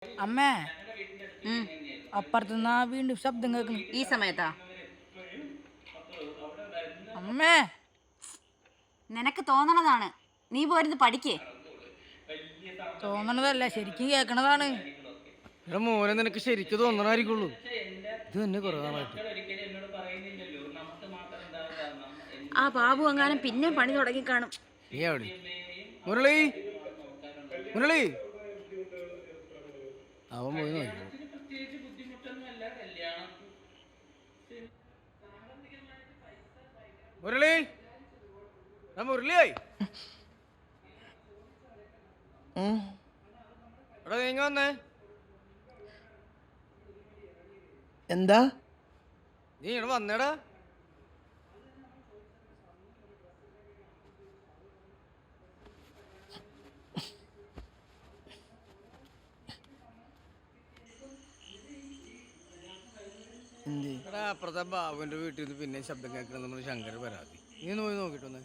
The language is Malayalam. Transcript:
അമ്മേ, ഉം. അപ്പുറത്തുനിന്ന് വീണ്ടും ശബ്ദം കേൾക്കണം. ഈ സമയത്താ? അമ്മേ, നിനക്ക് തോന്നണതാണ്. നീ പോരുന്ന് പഠിക്കേ. തോന്നണതല്ല, ശരിക്കും കേൾക്കണതാണ്. എടാ മോനെ, നിനക്ക് ശരിക്കും തോന്നണായിരിക്കുള്ളൂ. ഇത് തന്നെ കുറേ നാളായിട്ട്. ആ ബാബു എങ്ങാനും പിന്നെ പണി തുടങ്ങി കാണും. നീ അവിടെ മുരളി, മുരളി, അവൻ പോയി നോക്കി. മുരളി, മുരളിയായി എടാ നീങ്ങ വന്നേ. എന്താ? നീ ഇവിടെ വന്നേടാ. എടാ, അപ്പുറത്തെ ബാബുവിന്റെ വീട്ടിൽ നിന്ന് പിന്നെ ശബ്ദം കേൾക്കണം നമ്മൾ ശങ്കർ പരാതി. നീ ഒന്ന് പോയി നോക്കിട്ടൊന്ന്.